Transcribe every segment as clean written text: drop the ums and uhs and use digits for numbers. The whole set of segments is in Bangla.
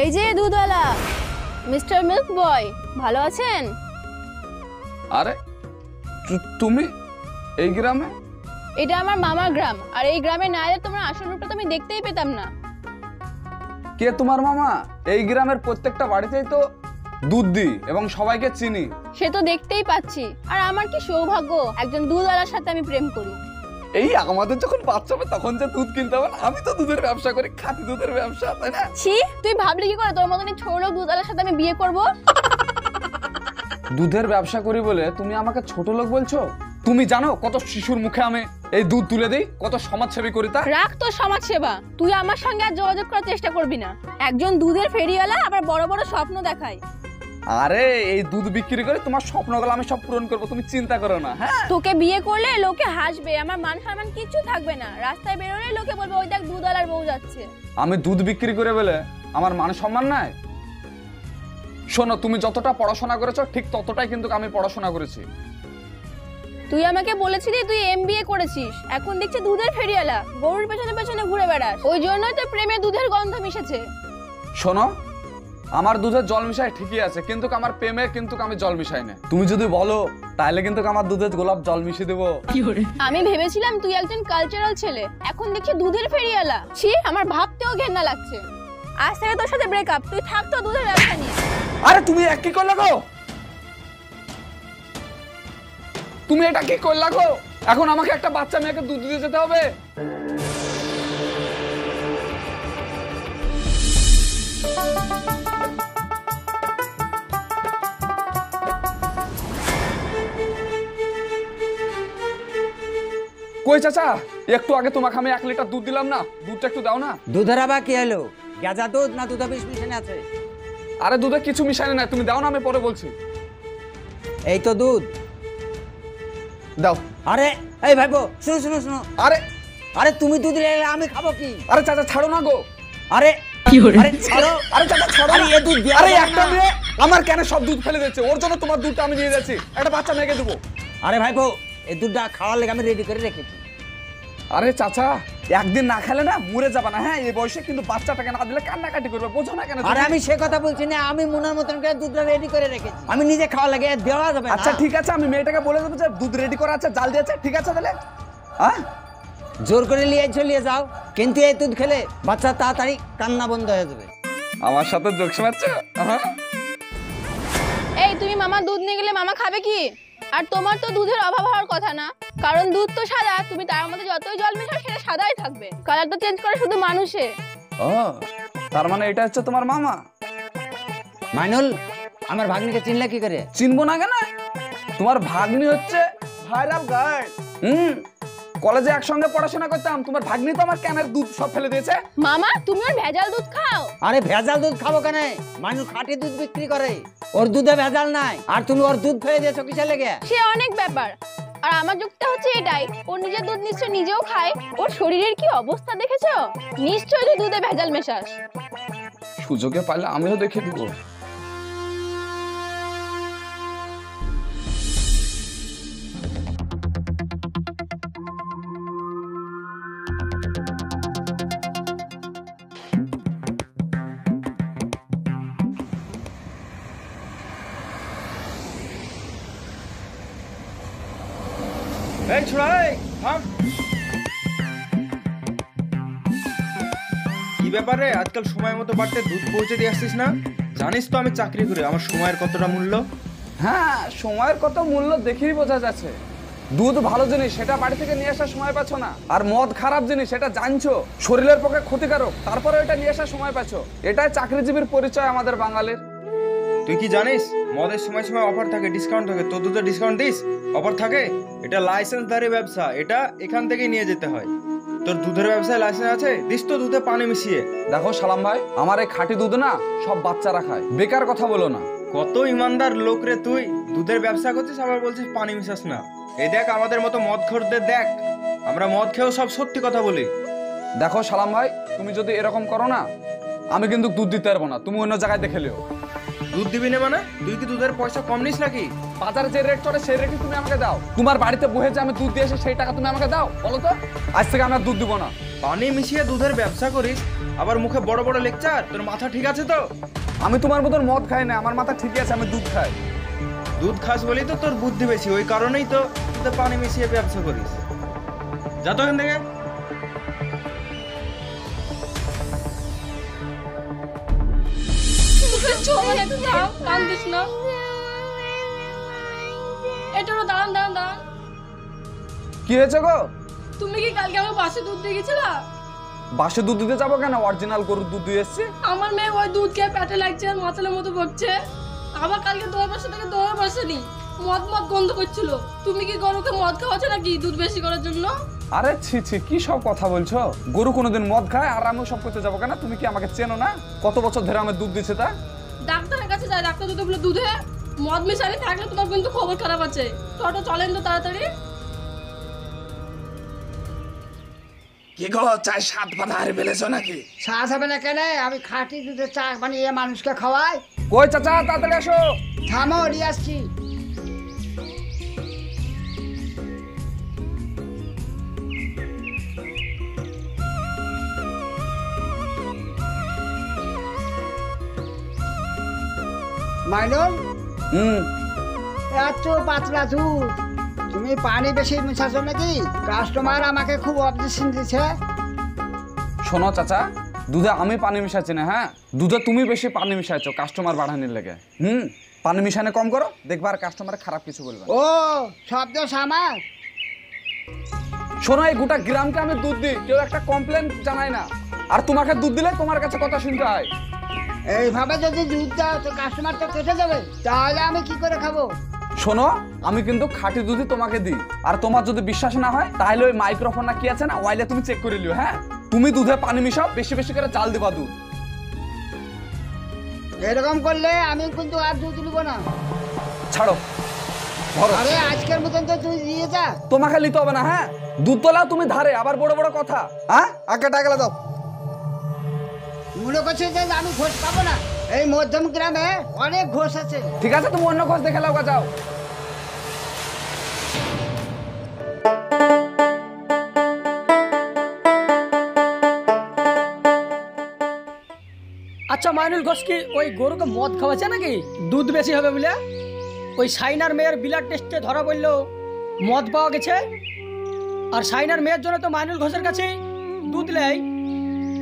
এই যে দুধওয়ালা মিস্টার মিল্ক বয়, ভালো আছেন? আরে তুমি এই গ্রামে? এটা আমার মামার গ্রাম, আর এই গ্রামে না এলে তোমার আসল রূপটা তুমি দেখতেই পেতাম না। কে তোমার মামা? এই গ্রামের প্রত্যেকটা বাড়িতেই তো দুধ দিই এবং সবাইকে চিনি। সে তো দেখতেই পাচ্ছি, আর আমার কি সৌভাগ্য একজন দুধওয়ালার সাথে আমি প্রেম করি। এই আমাদের যখন বাচ্চা হবে তখন যে দুধ কিনতে হবে, আমি তো দুধের ব্যবসা করি, খাঁটি দুধের ব্যবসা, তাই না? ছি, তুই ভাবলি কি করে তোর মতন এই ছোট লোক দুধওয়ালার সাথে আমি বিয়ে করব? দুধের ব্যবসা করি বলে তুমি আমাকে ছোট লোক বলছো? তুমি জানো কত শিশুর মুখে আমি এই দুধ তুলে দিই, কত সমাজসেবী করি তা? রাখ তোর সমাজ সেবা, তুই আমার সঙ্গে আর যোগাযোগ করার চেষ্টা করবি না। একজন দুধের ফেরিওয়ালা আবার বড় বড় স্বপ্ন দেখায়। আরে এই দুধ বিক্রি করে তোমার স্বপ্নগুলো আমি সব পূরণ করবো, তুমি চিন্তা করো না। হ্যাঁ, তোকে বিয়ে করলে লোকে হাসবে, আমার মান সম্মান কিছু থাকবে না। রাস্তায় বেরোলে লোকে বলবে ওই দেখ দুধওয়ালার বউ যাচ্ছে। আমি দুধ বিক্রি করে বলে আমার মান সম্মান নাই? শোনো, তুমি যতটা পড়াশোনা করেছো ঠিক ততটাই কিন্তু আমি পড়াশোনা করেছি। তুই আমাকে বলেছিলি তুই এমবিএ করেছিস, এখন দেখছি দুধের ফেরিওয়ালা, গরুর পেছনে পেছনে ঘুরে বেড়াস। ওই জন্যই তো প্রেমে দুধের গন্ধ মিশেছে। শোনো, আমার দুধের জল মিশাই ঠিকই আছে, কিন্তু আমার প্রেমে কিন্তু আমি জল মিশাই না। তুমি যদি বলো তাহলে কিন্তু আমার দুধের গোলাপ জল মিশিয়ে দেবো। আমি ভেবেছিলাম তুই একজন কালচারাল ছেলে, এখন দেখছি দুধের ফেরিওয়ালা। ছি, আমার ভাবতেও ঘেন্না লাগছে। আজ থেকে তোর সাথে ব্রেকআপ, তুই থাক তো দুধের ব্যবসা নিয়ে। আরে তুমি এক কি করলে গো? তুমি এটা কি করলে গো? এখন আমাকে একটা বাচ্চা মেয়েকে দুধ দিতে যেতে হবে? কই চাচা, একটু আগে তোমাকে আমি 1 লিটার দুধ দিলাম না, দুধটা একটু দাও না। দুধের আবার কি হলো? গেজা দুধ না দুধে বিষ মিশানো আছে? আরে দুধে কিছু মিশানো নাই, তুমি দাও না, আমি পরে বলছি। এই তো দুধ দাও। আরে এই ভাইবো, শুনো শুনো শুনো। আরে আরে তুমি দুধ নিলে আমি খাবো কি? আরে চাচা ছাড়ো না গো। আরে আরে ছাড়ো। আরে চাচা ছাড়ো। আরে এ দুধ দেয়া আরে যাবে একটা না। মেয়ে আমার কেন সব দুধ ফেলে দিচ্ছে, ওর জন্য তোমার দুধটা আমি নিয়ে যাচ্ছি, একটা বাচ্চা মেয়েকে দেবো। আরে ভাইবো, এই দুধটা খাওয়ার লেগে আমি রেডি করে রেখেছি। আরে চাচা, একদিন না খেলে না মরে যাবে না। হ্যাঁ, এই বয়সে কিন্তু বাচ্চাটাকে না দিলে কান্নাকাটি করবে, বোঝো না কেন? আরে আমি সে কথা বলছি না, আমি মনের মতন করে দুধটা রেডি করে রেখেছি, আমি নিজে খাওয়া লাগে দেওয়া যাবে না। আচ্ছা ঠিক আছে, আমি মেয়েটাকে বলে দেবো যে দুধ রেডি করা আছে, জাল দিয়েছে, ঠিক আছে তাহলে। হ্যাঁ, জোর করে নিয়ে চলিয়ে যাও, কিন্তু এই দুধ খেলে বাচ্চা তাড়াতাড়ি কান্না বন্ধ হয়ে যাবে। আমার সাথে জোকস মারছো? হ্যাঁ, এই তুমি মামার দুধ নিয়ে গেলে মামা খাবে কি? আর তোমার তো দুধের অভাব হওয়ার কথা না, কারণ দুধ তো সাদা, তুমি তার মধ্যে যতই জল মেশাও সেটা সাদাই থাকবে। কালার তো চেঞ্জ করে শুধু মানুষে। ও তার মানে এটা হচ্ছে তোমার মামা? মাইনুল, আমার ভাগ্নিকে চিনলে কি করে? চিনবো না কেন? তোমার ভাগ্নি হচ্ছে ভাইরাল গার্ল। কলেজে একসঙ্গে পড়াশোনা করতাম, তোমার ভাগ্নি তো আমার ক্যানের দুধ সব ফেলে দিয়েছে। মামা তুমি ওর ভেজাল দুধ খাও? আরে ভেজাল দুধ খাবো কেন? মানুষ খাঁটি দুধ বিক্রি করে, ওর দুধে ভেজাল নাই, আর তুমি ওর দুধ ফেলে দিয়েছো কিসের লেগে? সে অনেক ব্যাপার। আর আমার যুক্তি হচ্ছে এটাই, ওর নিজের দুধ নিশ্চয় নিজেও খায়, ওর শরীরের কি অবস্থা দেখেছো? নিশ্চয়ই তুই দুধে ভেজাল মেশাস। সুযোগে পারলে আমিও দেখে দিব। এই ছোড়াই থাম। কি ব্যাপারে আজকাল সময় মতো বাড়তে দুধ পৌঁছে দিয়ে আসছিস না? জানিস তো আমি চাকরি করি, আমার সময়ের কতটা মূল্য। হ্যাঁ, সময়ের কত মূল্য দেখেই বোঝা যাচ্ছে। দুধ ভালো জিনিস, সেটা বাড়ি থেকে নিয়ে আসার সময় পাচ্ছ না, আর মদ খারাপ জিনিস, সেটা জানছো শরীরের পক্ষে ক্ষতিকারক, তারপরে এটা নিয়ে আসার সময় পাচ্ছ। এটাই চাকরিজীবীর পরিচয় আমাদের বাঙালির। তুই কি জানিস মদের সময় সময় অফার থাকে, ডিসকাউন্ট থাকে? তোর দুধে ডিসকাউন্ট দিস, অফার থাকে? এটা লাইসেন্সধারী ব্যবসা, এটা এখান থেকেই নিয়ে যেতে হয়। তোর দুধের ব্যবসায় লাইসেন্স আছে? দিস তো দুধে পানি মিশিয়ে। দেখো সালাম ভাই, আমার এই খাঁটি দুধ না সব বাচ্চারা খায়, বেকার কথা বলো না। কত ইমানদার লোক রে তুই, দুধের ব্যবসা করছিস আবার বলছিস পানি মিশাস না। এই দেখ আমাদের মতো মদ খোরদের দেখ, আমরা মদ খেয়েও সব সত্যি কথা বলি। দেখো সালাম ভাই, তুমি যদি এরকম করো না, আমি কিন্তু দুধ দিতে পারবো না, তুমি অন্য জায়গায় দেখে লিও। দুধ দিবি না মানে? তুই কি দুধের পয়সা কম নিস নাকি? বাজারে যে রেট চলে সেই রেটই তুমি আমাকে দাও। তোমার বাড়িতে বসে যে আমি দুধ দিয়ে আসি সেই টাকা তুমি আমাকে দাও, বলো তো? আজ থেকে আমরা দুধ দিব না। পানি মিশিয়ে দুধের ব্যবসা করিস, আবার মুখে বড় বড় লেকচার। তোর মাথা ঠিক আছে তো? আমি তোমার মতন মদ খাই না, আমার মাথা ঠিকই আছে, আমি দুধ খাই। দুধ খাস বলেই তো তোর বুদ্ধি বেশি, ওই কারণেই তো তুই পানি মিশিয়ে ব্যবসা করিস। যা তো এখান থেকে। কান্দিস না, এটা দাঁড়ান দাঁড়ান দাঁড়ান। কি হয়েছে গো? তুমি কি কালকে আমার বাসে দুধ দিয়ে গেছিলা? বাসে দুধ দিতে যাবো কেন? অরিজিনাল গরুর দুধ দিয়ে এসছি। আমার মেয়ে ওই দুধ খেয়ে পেটে লাগছে আর মাথার মতো বকছে। আবার কালকে দোয়ার পাশে থেকে দোয়ার বসেনি, মদ মদ গন্ধ করছিল। তুমি কি গরুকে মদ খাওয়াচ্ছ নাকি দুধ বেশি করার জন্য? আরে ছি ছি, কি সব কথা বলছো? গরু কোনোদিন মদ খায় আর আমি সব করতে যাবো কেন? তুমি কি আমাকে চেনো না? কত বছর ধরে আমার দুধ দিচ্ছে তা? ডাক্তারের কাছে যায়, ডাক্তার যদি বলে দুধে মদ মিশালি থাকলে তোমার কিন্তু খবর খারাপ আছে। টোটো চলেন তো তাড়াতাড়ি। কি গো, চাই সাত পাতা হারে ফেলেছো নাকি? শ্বাস হবে না কেন? আমি খাঁটি দুধের চা বানিয়ে মানুষকে খাওয়াই। কই চাচা, তাড়াতাড়ি আসো। থামো, নিয়ে আসছি। মাইনুল, এত পাতলা দুধ, তুমি পানি বেশি মিশাচ্ছ নাকি? কাস্টমার আমাকে খুব অবজেকশন দিচ্ছে। শোনো চাচা, দুধে আমি পানি মিশাচ্ছি না, হ্যাঁ? দুধে তুমি বেশি পানি মিশাইছো কাস্টমার বাড়ানোর লেগে। পানি মিশানো কম করো, দেখবার কাস্টমার খারাপ কিছু বলবে। ও শব্দ সামার। শোনো, এই গোটা গ্রামকে আমি দুধ দিই, কেউ একটা কমপ্লেন জানায় না। আর তোমাকে দুধ দিলে তোমার কাছে কথা শুনতে হয়। এইভাবে যদি দুধ দাও তো কাস্টমার তো কেটে যাবে, তাহলে আমি কি করে খাবো? শোনো, আমি কিন্তু খাঁটি দুধই তোমাকে দিই। আর তোমার যদি বিশ্বাস না হয় তাহলে ওই মাইক্রোফোন না কি আছে না, ওয়াইলে তুমি চেক করে লিও। হ্যাঁ, তুমি দুধে পানি মিশাও, বেশি বেশি করে চাল দিবা দুধ। এরকম করলে আমি কিন্তু আর দুধ নিব না। ছাড়ো, ধরো। আরে আজকের মতন তো তুই দিয়ে যা। তোমাকে নিতে হবে না, হ্যাঁ? দুধ তোলাও তুমি ধারে, আবার বড় বড় কথা। হ্যাঁ, আগে টাকা দাও। মনে করছে যে আমি ঘোষ পাবো না? এই মধ্যম গ্রামে অনেক ঘোষ আছে। ঠিক আছে, তুমি অন্য ঘোষ দেখে লাও, যাও। আচ্ছা মাইনুল ঘোষ কি ওই গরুকে মদ খাওয়াচ্ছে নাকি দুধ বেশি হবে বলে? ওই সাইনার মেয়ের ব্লাড টেস্টে ধরা পড়লো মদ পাওয়া গেছে। আর সাইনার মেয়ের জন্য তো মাইনুল ঘোষের কাছে দুধ নেই।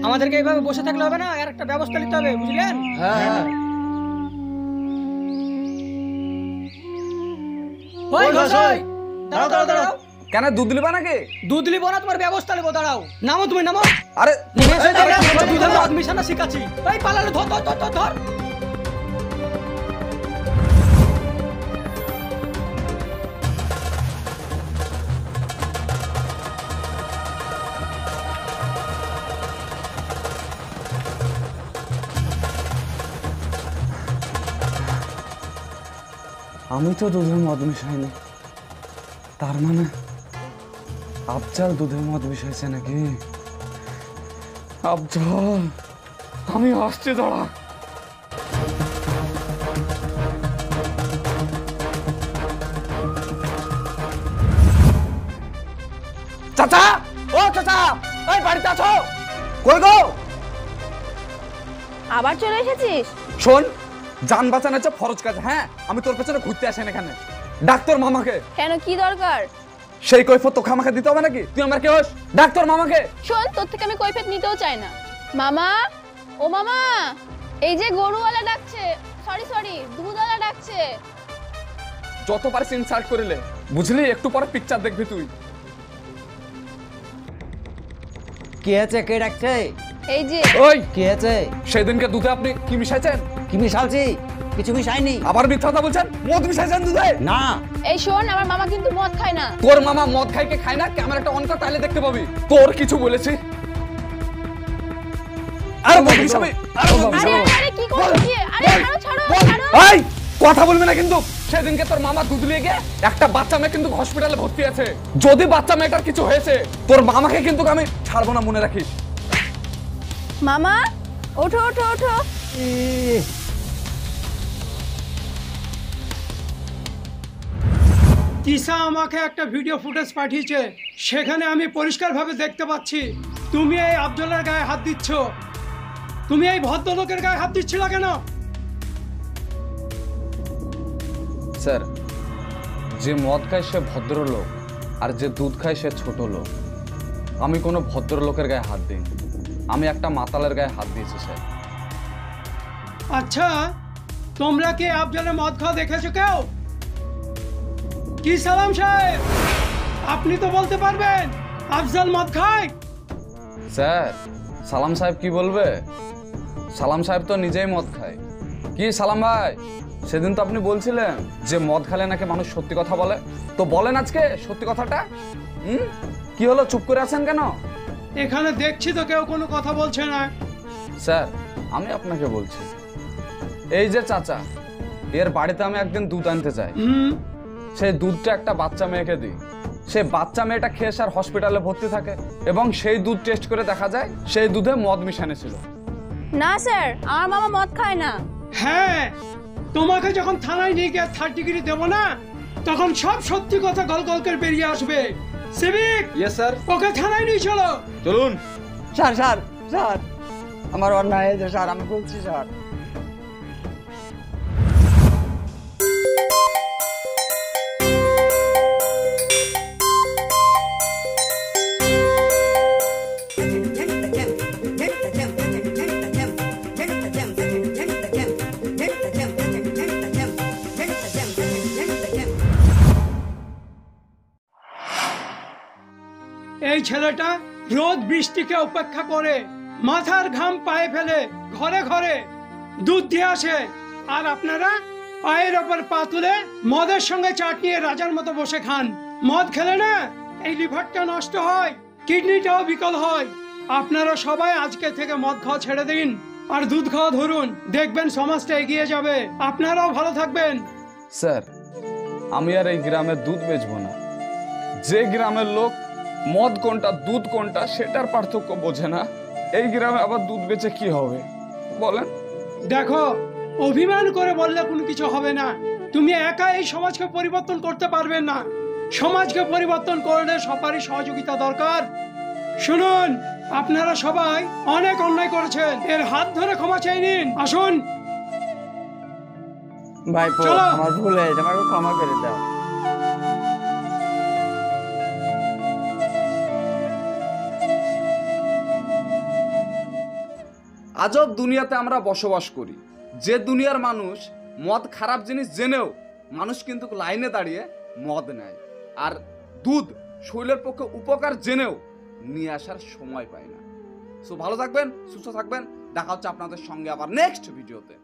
আমাদেরকে এইভাবে বসে থাকলে হবে না, আর একটা ব্যবস্থা নিতে হবে, বুঝলেন? হ্যাঁ, ওই ঘোষ, ওই দাঁড়াও দাঁড়াও দাঁড়াও। কেন, দুধ দিবা নাকি? দুধ নিব না, তোমার ব্যবস্থা নেবো। দাঁড়াও, নামো তুমি, নামো। আরে দুধে মদ মিশানো শিখাচ্ছি। এই পালালে, ধর ধর ধর ধর ধর। আমি তো দুধে মদ মিশাইনি, তার মানে আফজাল দুধে মদ মিশাইছে নাকি? আফজাল, আমি আসছি, দাঁড়া। চাচা, ও চাচা, এই বাড়িতে আছো? কই গো? আবার চলে এসেছিস? শোন, জান বাঁচানো হচ্ছে ফরজ কাজ। হ্যাঁ, আমি তোর পেছনে ঘুরতে আসেন এখানে। ডাক্তার মামাকে। কেন, কি দরকার? সেই কৈফিয়ত তোকে আমাকে দিতে হবে নাকি? তুই আমার কে হোস? ডাক্তার মামাকে। শোন, তোর থেকে আমি কৈফিয়ত নিতেও চাই না। মামা, ও মামা, এই যে গরুওয়ালা ডাকছে, সরি দুধওয়ালা ডাকছে। যত পারিস ইনসাল্ট করিলে, বুঝলি? একটু পরে পিকচার দেখবি তুই। কি আছে? কে ডাকছে? এই যে। ওই, কি আছে? সেদিনকে দুধে আপনি কি মিশাইছেন? কি মিশালছি? কিছু মিশাইনি। আবার মিথ্যা কথা বলছেন। মদ মিশাইছেন দুধে? না। এই শোন, আমার মামা কিন্তু মদ খায় না। তোর মামা মদ খায় কে খায় না, ক্যামেরাটা অন কর, তাহলে দেখতে পাবি। তোর কিছু বলেছি? আরে মদ মিশাবি? আরে মদ আরে মিশাবো? আরে কি করছিস কি? আরে ছাড়ো ছাড়ো। এই, কথা বলবি না কিন্তু। সেদিনকে তোর মামা দুধ নিয়ে গিয়ে একটা বাচ্চা মেয়ে কিন্তু হসপিটালে ভর্তি আছে। যদি বাচ্চা মেয়েটার কিছু হয়েছে, তোর মামাকে কিন্তু আমি ছাড়বো না, মনে রাখিস। মামা, ওঠো ওঠো ওঠো। তিশা আমাকে একটা ভিডিও ফুটেজ পাঠিয়েছে, সেখানে আমি পরিষ্কারভাবে দেখতে পাচ্ছি তুমি এই আফজলের গায়ে হাত দিচ্ছ? তুমি এই ভদ্রলোকের গায়ে হাত দিচ্ছিল কেন? স্যার, যে মদ খায় সে ভদ্রলোক, আর যে দুধ খায় সে ছোট লোক। আমি কোনো ভদ্রলোকের গায়ে হাত দিইনি, আমি একটা মাতালের গায়ে হাত দিয়েছি স্যার। আচ্ছা, তোমরা কি আফজলের মদ খাওয়া দেখেছো কেউ? কি সালাম সাহেব, আপনি তো বলতে পারবেন আফজল মদ খায়? স্যার, সালাম সাহেব কি বলবে? সালাম সাহেব তো নিজেই মদ খায়। কি সালাম ভাই, সেদিন তো আপনি বলছিলেন যে মদ খেলে নাকি মানুষ সত্যি কথা বলে, তো বলেন আজকে সত্যি কথাটা। কি হলো, চুপ করে আছেন কেন? এখানে দেখছি তো কেউ কোনো কথা বলছে না। স্যার, আমি আপনাকে বলছি, এই যে চাচা, এর বাড়িতে আমি একদিন দুধ আনতে চাই। সেই দুধটা একটা বাচ্চা মেয়েকে দিই, সেই বাচ্চা মেয়েটা খেয়ে স্যার হসপিটালে ভর্তি থাকে, এবং সেই দুধ টেস্ট করে দেখা যায় সেই দুধে মদ মিশানো ছিল। না স্যার, আমার মামা মদ খায় না। হ্যাঁ, তোমাকে যখন থানায় নিয়ে গিয়ে 3rd ডিগ্রি দেবো না, তখন সব সত্যি কথা গল গল করে বেরিয়ে আসবে। Civic, yes sir. ওকে থানায় নিয়ে চলো। চলুন। স্যার স্যার স্যার, আমার অন্যায় হয়েছে স্যার, আমি বলছি স্যার। এই ছেলেটা রোদ বৃষ্টিকে উপেক্ষা করে মাথার ঘাম পায়ে ফেলে ঘরে ঘরে দুধ দিয়ে আসে, আর আপনারা পায়ের ওপর পা তুলে মদের সঙ্গে চাটনিয়ে রাজার মতো বসে খান। মদ খেলে না এই লিভারটা নষ্ট হয়, কিডনিটাও বিকল হয়। আপনারা সবাই আজকে থেকে মদ খাওয়া ছেড়ে দিন আর দুধ খাওয়া ধরুন, দেখবেন সমাজটা এগিয়ে যাবে, আপনারাও ভালো থাকবেন। স্যার, আমি আর এই গ্রামের দুধ বেচবো না। যে গ্রামের লোক মদ কোনটা দুধ কোনটা সেটার পার্থক্য বোঝে না, এই গ্রামে আবার দুধ বেচে কি হবে বলেন? দেখো, অভিমান করে বললে কোনো কিছু হবে না। তুমি একা এই সমাজকে পরিবর্তন করতে পারবে না, সমাজকে পরিবর্তন করলে সবারই সহযোগিতা দরকার। শুনুন, আপনারা সবাই অনেক অন্যায় করেছেন, এর হাত ধরে ক্ষমা চেয়ে নিন। আসুন ভাইপো, চলো। আমার ভুল হয়েছে, আমাকে ক্ষমা করে দাও। আজব দুনিয়াতে আমরা বসবাস করি, যে দুনিয়ার মানুষ মদ খারাপ জিনিস জেনেও মানুষ কিন্তু লাইনে দাঁড়িয়ে মদ নেয়, আর দুধ শরীরের পক্ষে উপকার জেনেও নিয়ে আসার সময় পায় না। সো ভালো থাকবেন, সুস্থ থাকবেন, দেখা হচ্ছে আপনাদের সঙ্গে আবার নেক্সট ভিডিওতে।